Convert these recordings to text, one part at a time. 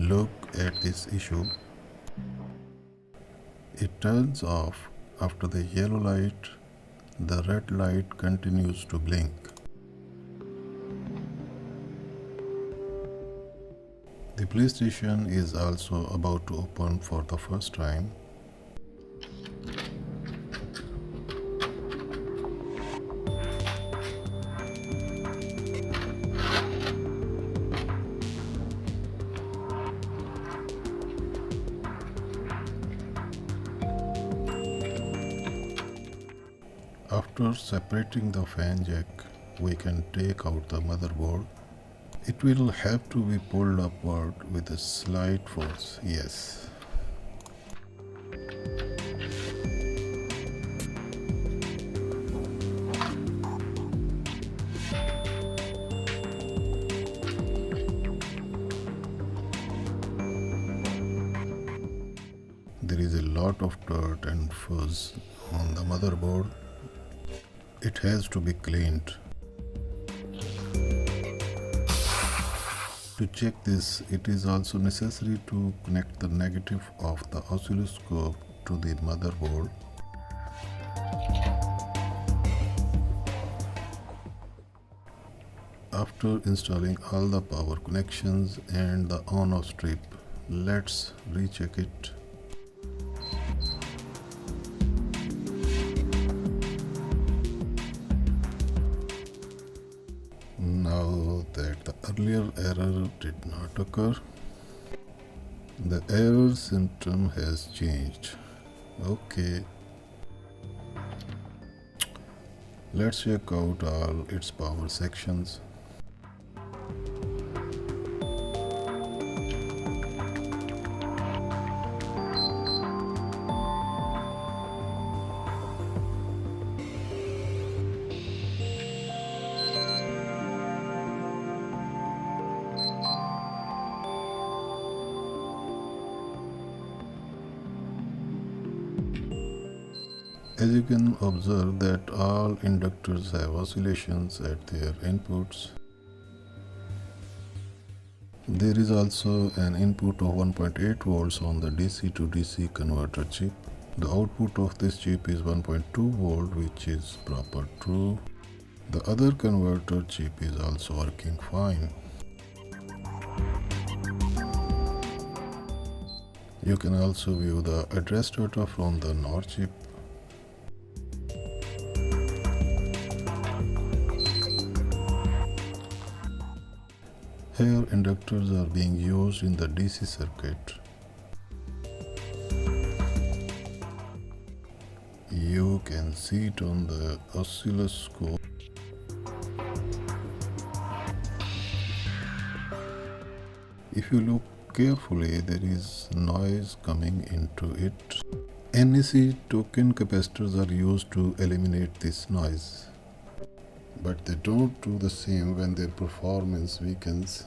Look at this issue. It turns off after the yellow light. The red light continues to blink. The PlayStation is also about to open for the first time. After separating the fan jack, we can take out the motherboard. It will have to be pulled upward with a slight force, yes. There is a lot of dirt and fuzz on the motherboard. It has to be cleaned. To check this, it is also necessary to connect the negative of the oscilloscope to the motherboard. After installing all the power connections and the on-off strip, let's recheck it. Now that the earlier error did not occur, the error symptom has changed. Okay. Let's check out all its power sections. As you can observe that all inductors have oscillations at their inputs. There is also an input of 1.8 volts on the DC to DC converter chip. The output of this chip is 1.2 volt, which is proper true. The other converter chip is also working fine. You can also view the address data from the NOR chip. Here inductors are being used in the DC circuit. You can see it on the oscilloscope. If you look carefully, there is noise coming into it. NEC token capacitors are used to eliminate this noise, but they don't do the same when their performance weakens.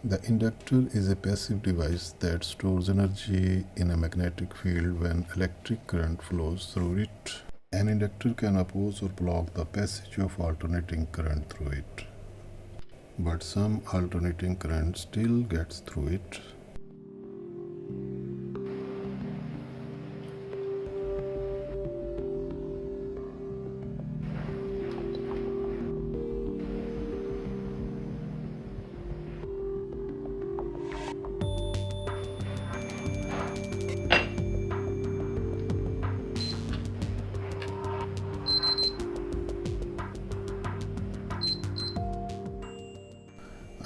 The inductor is a passive device that stores energy in a magnetic field when electric current flows through it. An inductor can oppose or block the passage of alternating current through it, but some alternating current still gets through it.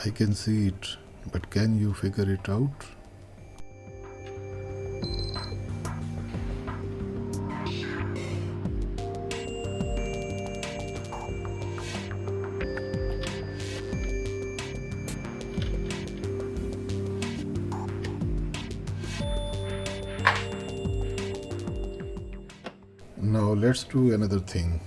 I can see it, but can you figure it out? Now let's do another thing.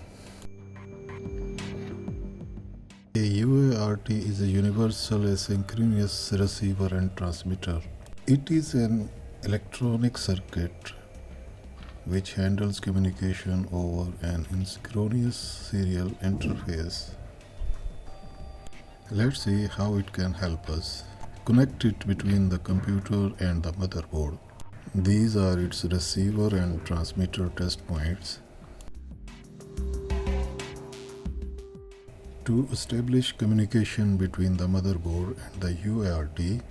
A UART is a universal asynchronous receiver and transmitter. It is an electronic circuit which handles communication over an asynchronous serial interface. Let's see how it can help us. connect it between the computer and the motherboard. These are its receiver and transmitter test points. To establish communication between the motherboard and the UART,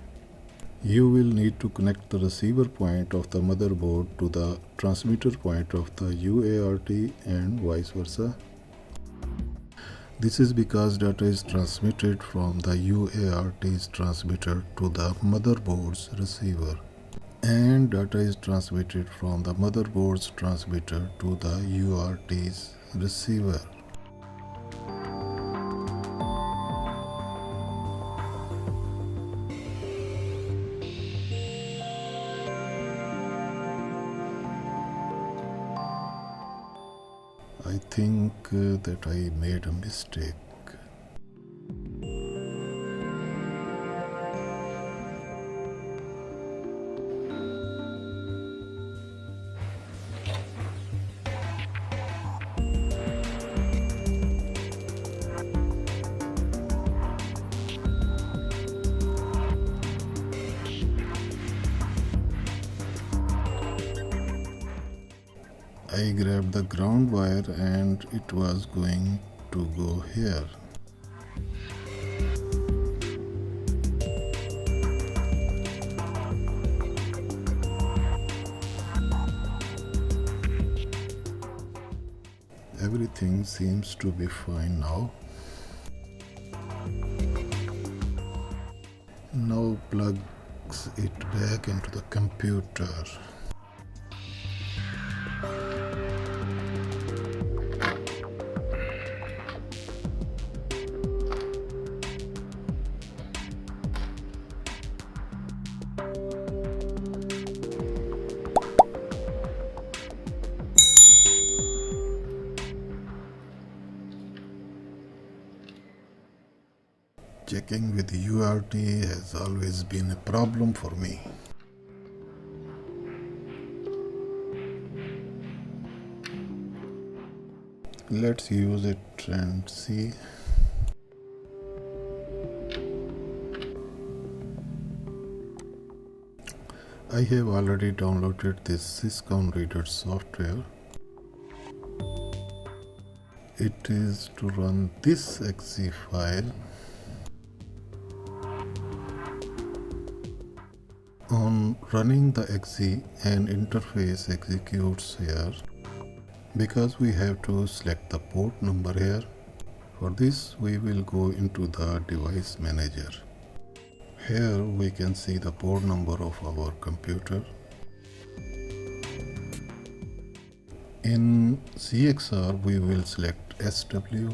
you will need to connect the receiver point of the motherboard to the transmitter point of the UART and vice versa. This is because data is transmitted from the UART's transmitter to the motherboard's receiver, and data is transmitted from the motherboard's transmitter to the UART's receiver. I think that I made a mistake. I grabbed the ground wire and it was going to go here. Everything seems to be fine now. Now plugs it back into the computer. Checking with UART has always been a problem for me. Let's use it and see. I have already downloaded this syscon reader software. It is to run this exe file. On running the exe, an interface executes here. Because we have to select the port number here, for this we will go into the device manager. Here we can see the port number of our computer. In CXR we will select SW.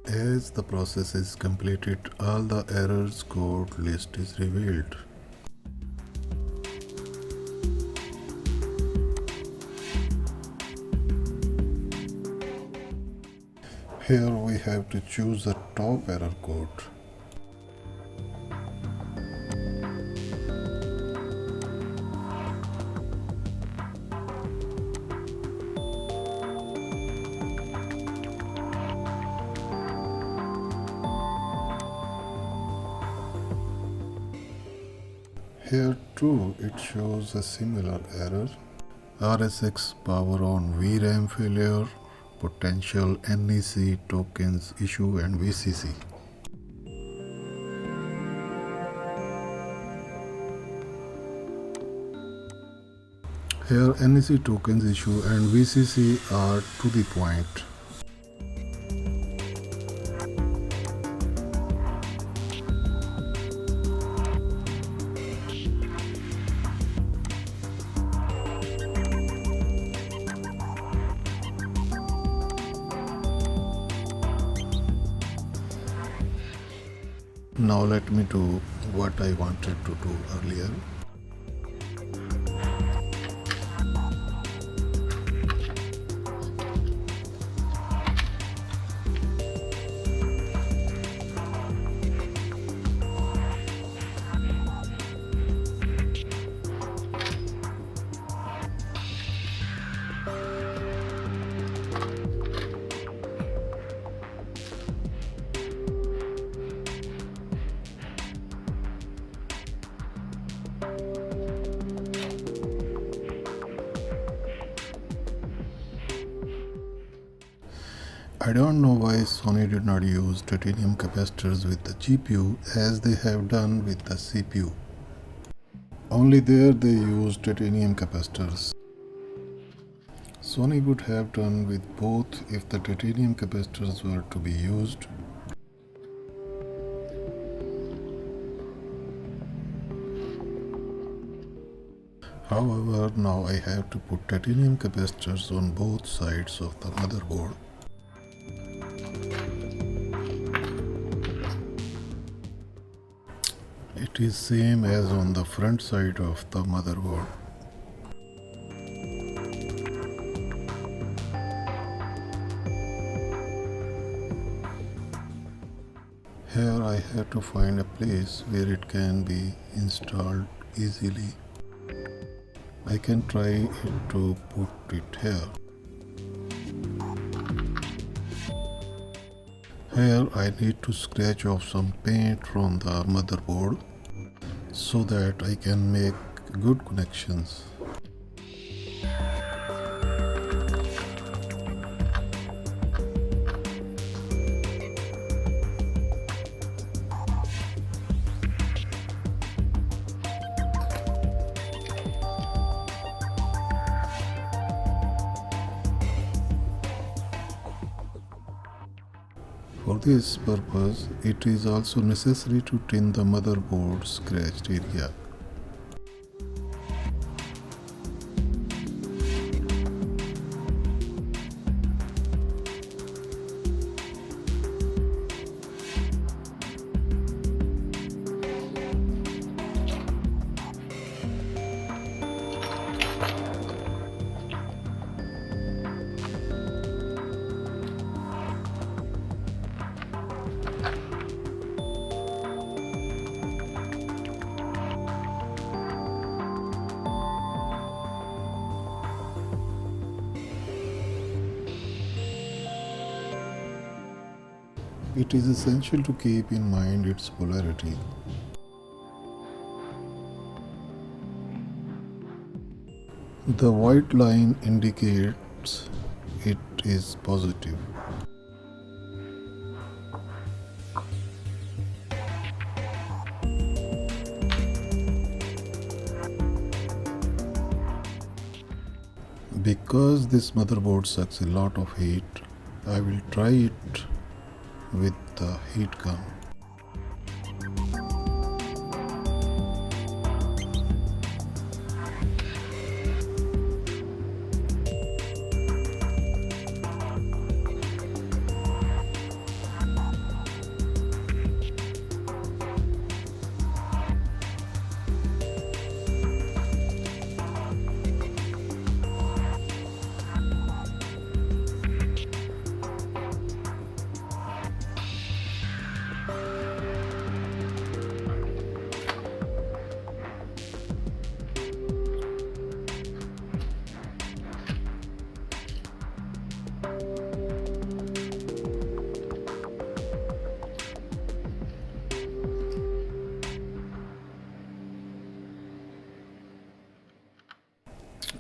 As the process is completed, all the errors code list is revealed. Here we have to choose the top error code. Here too it shows a similar error. RSX power on VRAM failure, potential NEC tokens issue and VCC. Here NEC tokens issue and VCC are to the point. Now let me do what I wanted to do earlier. I don't know why Sony did not use titanium capacitors with the GPU as they have done with the CPU. Only there they used titanium capacitors. Sony would have done with both if the titanium capacitors were to be used. However, now I have to put titanium capacitors on both sides of the motherboard. It is same as on the front side of the motherboard. Here I have to find a place where it can be installed easily. I can try it to put it here. Here I need to scratch off some paint from the motherboard so that I can make good connections. For this purpose, it is also necessary to tin the motherboard scratched area. It is essential to keep in mind its polarity. The white line indicates it is positive. Because this motherboard sucks a lot of heat, I will try it with the heat gun.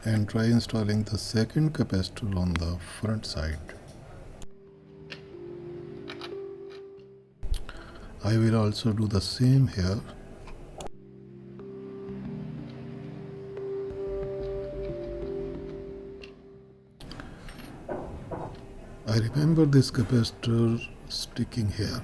And try installing the second capacitor on the front side. I will also do the same here. I remember this capacitor sticking here.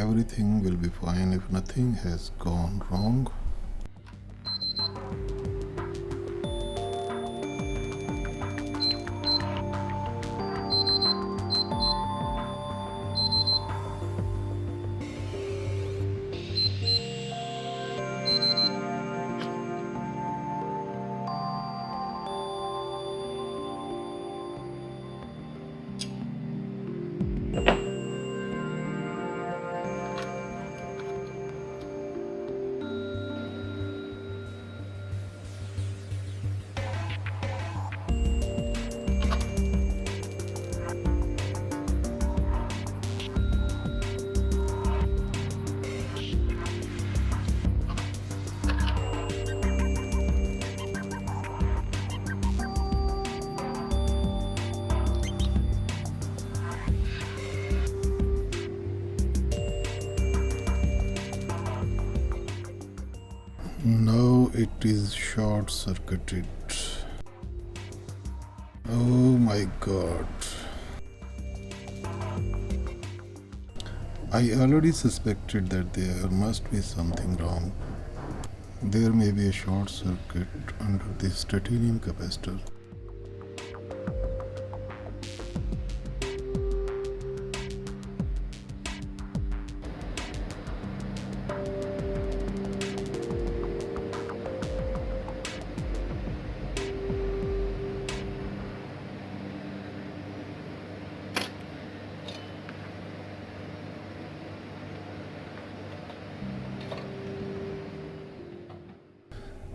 everything will be fine if nothing has gone wrong. Now it is short circuited. Oh my god. I already suspected that there must be something wrong. There may be a short circuit under this titanium capacitor.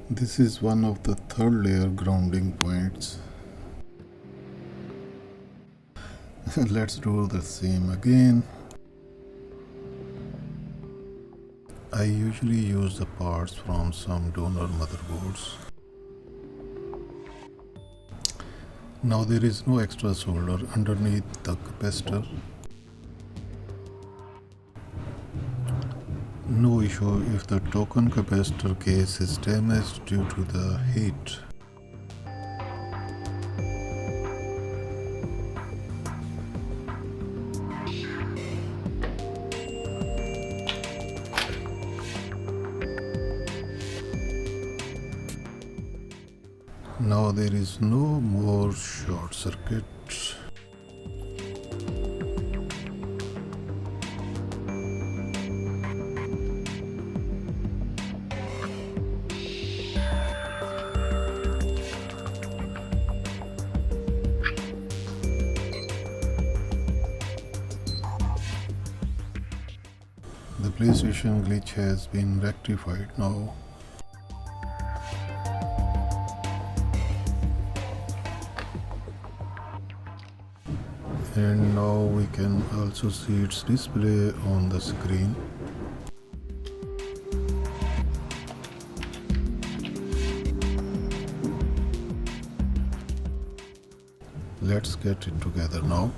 This is one of the third layer grounding points. Let's do the same again. I usually use the parts from some donor motherboards. Now there is no extra solder underneath the capacitor. No issue if the token capacitor case is damaged due to the heat. Now there is no more short circuit. The PlayStation glitch has been rectified now. And now we can also see its display on the screen. Let's get it together now.